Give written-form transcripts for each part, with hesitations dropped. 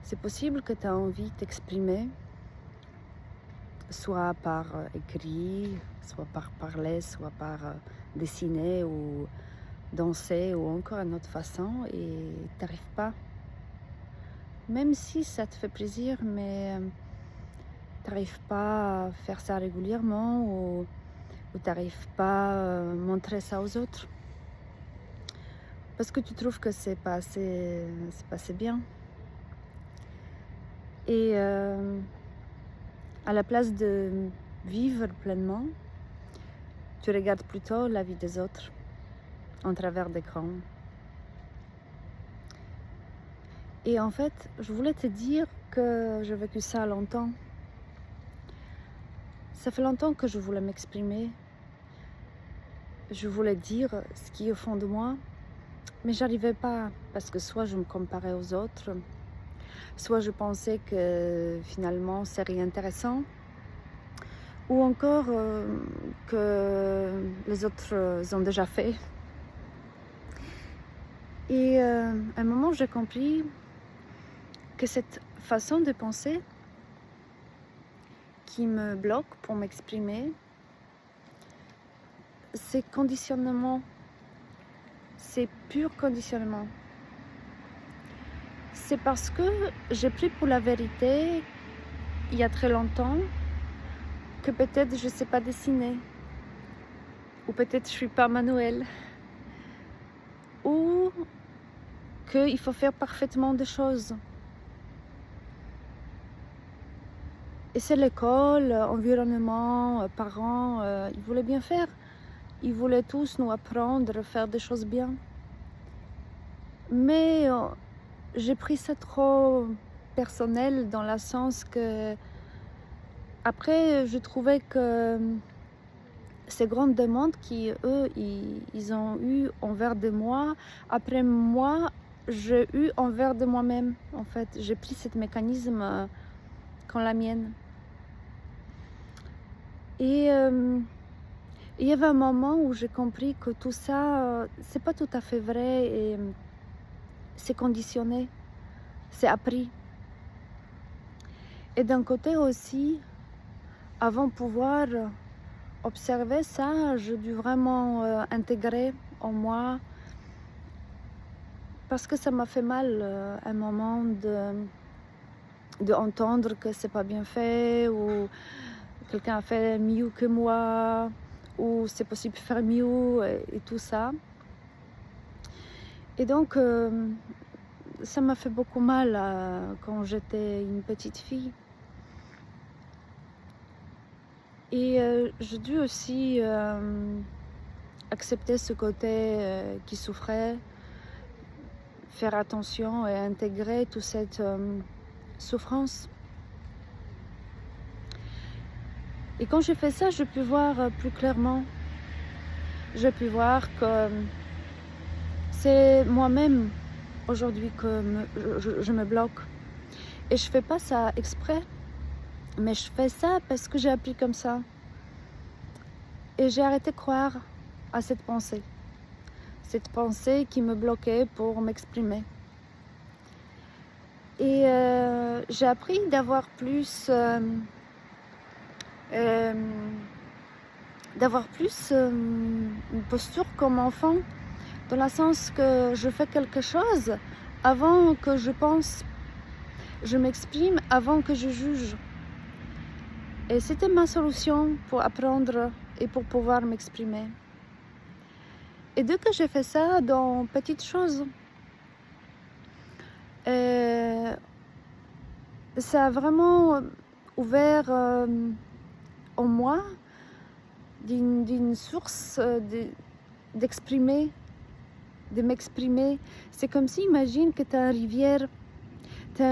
C'est possible que tu as envie de t'exprimer, soit par écrit, soit par parler, soit par dessiner ou danser ou encore une autre façon et tu n'arrives pas. Même si ça te fait plaisir, mais tu n'arrives pas à faire ça régulièrement ou tu n'arrives pas à montrer ça aux autres. Parce que tu trouves que c'est pas assez bien. Et à la place de vivre pleinement, tu regardes plutôt la vie des autres en travers d'écran. Et en fait, je voulais te dire que j'ai vécu ça longtemps. Ça fait longtemps que je voulais m'exprimer. Je voulais dire ce qui est au fond de moi, mais j'arrivais pas parce que soit je me comparais aux autres, soit je pensais que finalement c'est rien intéressant, ou encore que les autres ont déjà fait. Et à un moment, j'ai compris que cette façon de penser qui me bloque pour m'exprimer, c'est conditionnement. C'est pur conditionnement. C'est parce que j'ai pris pour la vérité, il y a très longtemps, que peut-être je ne sais pas dessiner, ou peut-être je ne suis pas manuelle, ou qu'il faut faire parfaitement des choses. Et c'est l'école, l'environnement, parents, ils voulaient bien faire. Ils voulaient tous nous apprendre à faire des choses bien. Mais j'ai pris ça trop personnel dans le sens que après je trouvais que ces grandes demandes qui eux ils ont eu envers de moi, après moi j'ai eu envers de moi-même en fait. J'ai pris ce mécanisme comme la mienne. Et il y avait un moment où j'ai compris que tout ça c'est pas tout à fait vrai et c'est conditionné, c'est appris. Et d'un côté aussi, avant de pouvoir observer ça, j'ai dû vraiment intégrer en moi, parce que ça m'a fait mal un moment de entendre que c'est pas bien fait, ou quelqu'un a fait mieux que moi, ou c'est possible de faire mieux et tout ça. Et donc ça m'a fait beaucoup mal quand j'étais une petite fille. Et j'ai dû aussi accepter ce côté qui souffrait, faire attention et intégrer toute cette souffrance. Et quand j'ai fait ça, j'ai pu voir plus clairement. J'ai pu voir que c'est moi-même aujourd'hui que je me bloque. Et je fais pas ça exprès, mais je fais ça parce que j'ai appris comme ça. Et j'ai arrêté de croire à cette pensée qui me bloquait pour m'exprimer. Et j'ai appris d'avoir plus une posture comme enfant, dans le sens que je fais quelque chose avant que je pense, je m'exprime avant que je juge. Et c'était ma solution pour apprendre et pour pouvoir m'exprimer. Et dès que j'ai fait ça dans petites choses, ça a vraiment ouvert en moi d'une source d'exprimer, de m'exprimer. C'est comme si, imagine que tu as une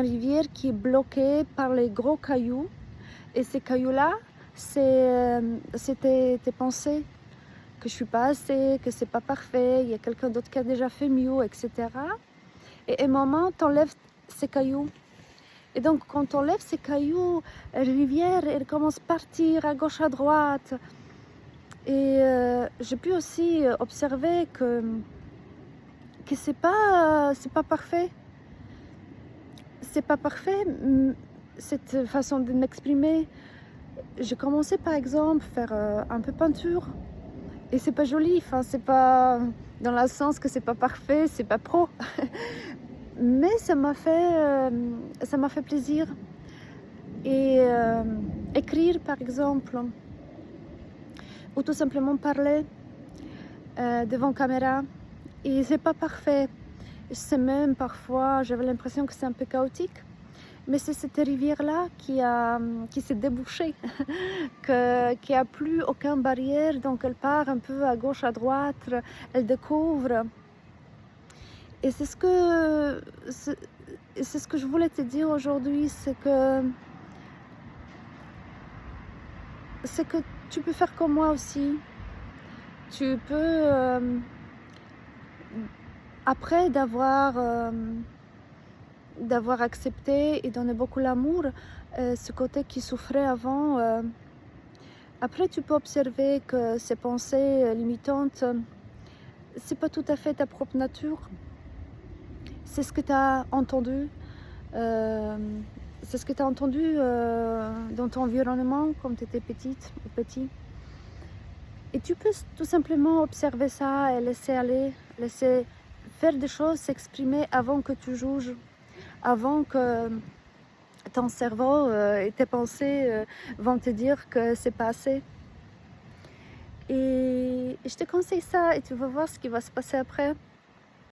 rivière qui est bloquée par les gros cailloux, et ces cailloux-là, c'est tes pensées, que je suis pas assez, que c'est pas parfait, il y a quelqu'un d'autre qui a déjà fait mieux, etc. Et à un moment, tu enlèves ces cailloux. Et donc, quand on enlève ces cailloux, la rivière, elle commence à partir à gauche, à droite. Et j'ai pu aussi observer que c'est pas parfait. c'est pas parfait, cette façon de m'exprimer. J'ai commencé par exemple faire un peu peinture et c'est pas joli, enfin c'est pas dans le sens que c'est pas parfait, c'est pas pro, mais ça m'a fait plaisir. Et écrire par exemple, ou tout simplement parler devant caméra, et c'est pas parfait. C'est même parfois, j'avais l'impression que c'est un peu chaotique, mais c'est cette rivière-là qui s'est débouchée, qui a plus aucune barrière, donc elle part un peu à gauche, à droite, elle découvre. Et c'est ce que je voulais te dire aujourd'hui, c'est que tu peux faire comme moi aussi. Tu peux, après d'avoir accepté et donné beaucoup l'amour, ce côté qui souffrait avant, après tu peux observer que ces pensées limitantes, c'est pas tout à fait ta propre nature. C'est ce que tu as entendu, c'est ce que tu as entendu dans ton environnement quand tu étais petite ou petit. Et tu peux tout simplement observer ça et laisser aller, laisser faire des choses, s'exprimer avant que tu juges, avant que ton cerveau et tes pensées vont te dire que c'est pas assez. Et je te conseille ça et tu vas voir ce qui va se passer après.